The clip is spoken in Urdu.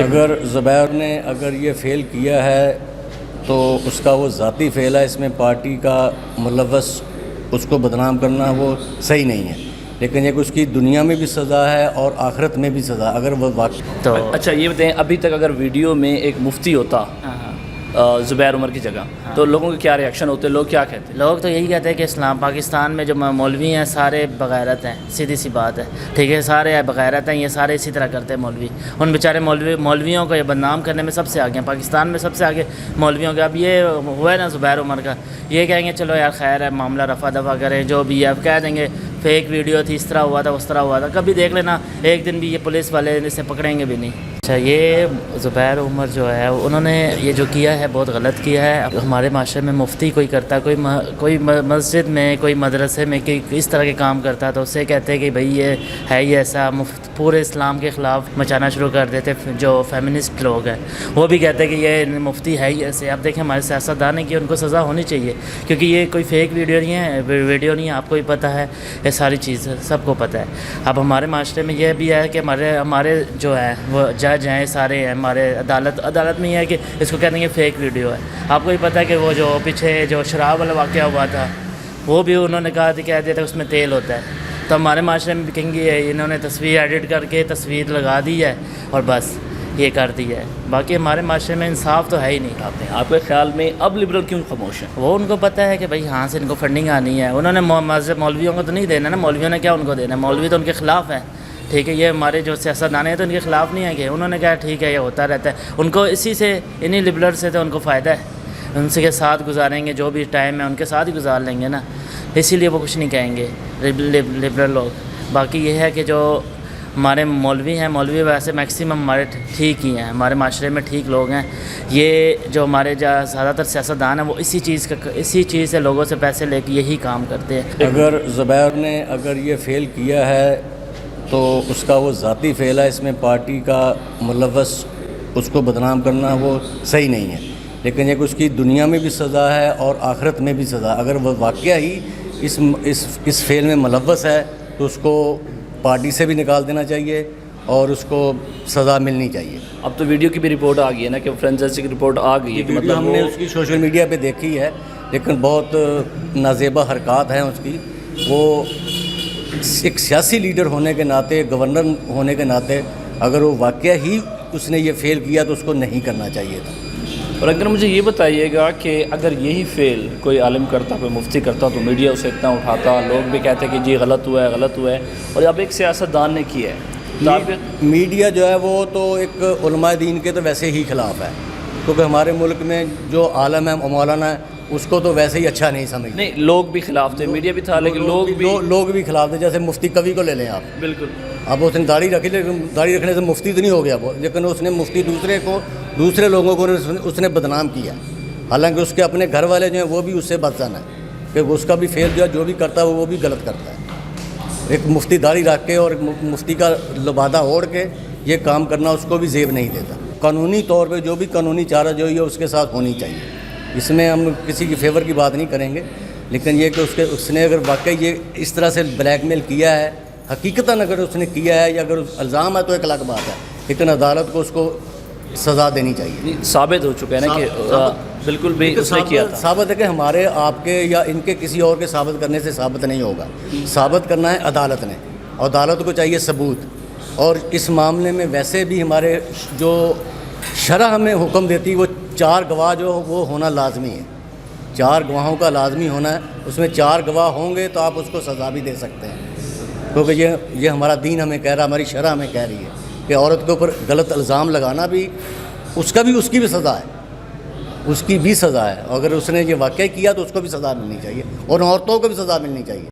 اگر زبیر نے اگر یہ فیل کیا ہے تو اس کا وہ ذاتی فیل ہے، اس میں پارٹی کا ملوث اس کو بدنام کرنا وہ صحیح نہیں ہے، لیکن ایک اس کی دنیا میں بھی سزا ہے اور آخرت میں بھی سزا اگر وہ تو اچھا یہ بتائیں، ابھی تک اگر ویڈیو میں ایک مفتی ہوتا زبیر عمر کی جگہ تو لوگوں کے کیا ریاکشن ہوتے، لوگ کیا کہتے؟ لوگ تو یہی کہتے ہیں کہ اسلام پاکستان میں جو مولوی ہیں سارے بغیرت ہیں، سیدھی سی بات ہے، ٹھیک ہے، سارے بغیرت ہیں، یہ سارے اسی طرح کرتے ہیں مولوی، ان بیچارے مولویوں کو یہ بدنام کرنے میں سب سے آگے ہیں، پاکستان میں سب سے آگے مولویوں کے۔ اب یہ ہوا ہے نا زبیر عمر کا، یہ کہیں گے چلو یار خیر ہے، معاملہ رفع دفع کریں جو بھی ہے، اب کہہ دیں گے فیک ویڈیو تھی، اس طرح ہوا تھا اس طرح ہوا تھا، کبھی دیکھ لینا ایک دن بھی یہ پولیس والے اسے پکڑیں گے بھی نہیں۔ اچھا یہ زبیر عمر جو ہے انہوں نے یہ جو کیا ہے بہت غلط کیا ہے۔ ہمارے معاشرے میں مفتی کوئی کرتا، کوئی مسجد میں کوئی مدرسے میں اس طرح کے کام کرتا تو اسے کہتے کہ بھئی یہ ہے ہی ایسا، پورے اسلام کے خلاف مچانا شروع کر دیتے۔ جو فیمنسٹ لوگ ہیں وہ بھی کہتے کہ یہ مفتی ہے ہی ایسے۔ اب دیکھیں ہمارے سیاستدان ہیں کہ ان کو سزا ہونی چاہیے، کیونکہ یہ کوئی فیک ویڈیو نہیں ہے، آپ کو بھی پتہ ہے، یہ ساری چیز سب کو پتہ ہے۔ اب ہمارے معاشرے میں یہ بھی ہے کہ ہمارے جو ہے وہ جج ہیں سارے ہیں، ہمارے عدالت میں یہ ہے کہ اس کو کہتے ہیں کہ فیک ویڈیو ہے۔ آپ کو بھی پتہ ہے کہ وہ جو پیچھے جو شراب والا واقعہ ہوا تھا وہ بھی انہوں نے کہا تھا، کہہ دیا تھا اس میں تیل ہوتا ہے، تو ہمارے معاشرے میں بھی کہیں گے انہوں نے تصویر ایڈٹ کر کے تصویر لگا دی ہے اور بس یہ کر دیا ہے۔ باقی ہمارے معاشرے میں انصاف تو ہے ہی نہیں۔ آپ کے خیال میں اب لبرل کیوں خاموش ہیں؟ وہ ان کو پتہ ہے کہ بھائی ہاں سے ان کو فنڈنگ آنی ہے، انہوں نے مولویوں کو تو نہیں دینا نا، مولویوں نے کیا ان کو دینا، مولوی تو ان کے خلاف ہیں، ٹھیک ہے، یہ ہمارے جو سیاستدان ہیں تو ان کے خلاف نہیں ہے کہ انہوں نے کہا ٹھیک ہے یہ ہوتا رہتا ہے، ان کو اسی سے انہی لبرل سے تو ان کو فائدہ ہے، ان سے کے ساتھ گزاریں گے جو بھی ٹائم ہے ان کے ساتھ ہی گزار لیں گے نا، اسی لیے وہ کچھ نہیں کہیں گے لبرل لوگ۔ باقی یہ ہے کہ جو ہمارے مولوی ہیں، مولوی ویسے میکسیمم ہمارے ٹھیک ہی ہیں، ہمارے معاشرے میں ٹھیک لوگ ہیں۔ یہ جو ہمارے زیادہ تر سیاستدان ہیں وہ اسی چیز سے لوگوں سے پیسے لے کے یہی کام کرتے ہیں۔ اگر زبیر نے اگر یہ فیل کیا ہے تو اس کا وہ ذاتی فیل ہے، اس میں پارٹی کا ملوث اس کو بدنام کرنا وہ صحیح نہیں ہے، لیکن ایک اس کی دنیا میں بھی سزا ہے اور آخرت میں بھی سزا۔ اگر وہ واقعہ ہی اس فیل میں ملوث ہے تو اس کو پارٹی سے بھی نکال دینا چاہیے اور اس کو سزا ملنی چاہیے۔ اب تو ویڈیو کی بھی رپورٹ آ گئی ہے نا کہ فرینزسک رپورٹ آ گئی ہے کہ مطلب ہم نے اس کی سوشل میڈیا پہ دیکھی ہے، لیکن بہت نازیبا حرکات ہیں اس کی۔ وہ ایک سیاسی لیڈر ہونے کے ناطے، گورنر ہونے کے ناطے اگر وہ واقعہ ہی اس نے یہ فیل کیا تو اس کو نہیں کرنا چاہیے تھا۔ اور اگر مجھے یہ بتائیے گا کہ اگر یہی فیل کوئی عالم کرتا، کوئی مفتی کرتا تو میڈیا اسے اتنا اٹھاتا، لوگ بھی کہتے کہ جی غلط ہوا ہے، اور اب ایک سیاستدان نے کیا ہے۔ میڈیا جو ہے وہ تو ایک علماء دین کے تو ویسے ہی خلاف ہے، کیونکہ ہمارے ملک میں جو عالم ہے مولانا ہے اس کو تو ویسے ہی اچھا نہیں سمجھتے۔ نہیں، لوگ بھی خلاف تھے، میڈیا بھی تھا، لیکن لوگ بھی خلاف تھے۔ جیسے مفتی کبھی کو لے لیں آپ، بالکل، اب اس نے داڑھی رکھی، لیکن داڑھی رکھنے سے مفتی تو نہیں ہو گیا وہ، لیکن اس نے مفتی دوسرے لوگوں کو اس نے بدنام کیا، حالانکہ اس کے اپنے گھر والے جو ہیں وہ بھی اس سے بدزن ہیں کہ اس کا بھی فیل جو بھی کرتا ہے وہ بھی غلط کرتا ہے۔ ایک مفتی داڑھی رکھ کے اور مفتی کا لبادہ اوڑھ کے یہ کام کرنا اس کو بھی زیب نہیں دیتا۔ قانونی طور پہ جو بھی قانونی چارہ جو ہے اس کے ساتھ ہونی چاہیے، اس میں ہم کسی کی فیور کی بات نہیں کریں گے، لیکن یہ کہ اس نے اگر واقعی یہ اس طرح سے بلیک میل کیا ہے، حقیقتاً اگر اس نے کیا ہے یا اگر الزام ہے تو ایک الگ بات ہے، لیکن عدالت کو اس کو سزا دینی چاہیے۔ ثابت ہو چکا ہے نا کہ بالکل بھی اس نے کیا تھا۔ ثابت ہے کہ ہمارے آپ کے یا ان کے کسی اور کے ثابت کرنے سے ثابت نہیں ہوگا، ثابت کرنا ہے عدالت نے، عدالت کو چاہیے ثبوت۔ اور اس معاملے میں ویسے بھی ہمارے جو شرح ہمیں حکم دیتی وہ 4 گواہ جو وہ ہونا لازمی ہے، 4 گواہوں کا لازمی ہونا ہے، اس میں 4 گواہ ہوں گے تو آپ اس کو سزا بھی دے سکتے ہیں، کیونکہ یہ ہمارا دین ہمیں کہہ رہا، ہماری شرح ہمیں کہہ رہی ہے کہ عورت کے اوپر غلط الزام لگانا بھی اس کی بھی سزا ہے، اس کی بھی سزا ہے، اگر اس نے یہ واقعہ کیا تو اس کو بھی سزا ملنی چاہیے اور عورتوں کو بھی سزا ملنی چاہیے۔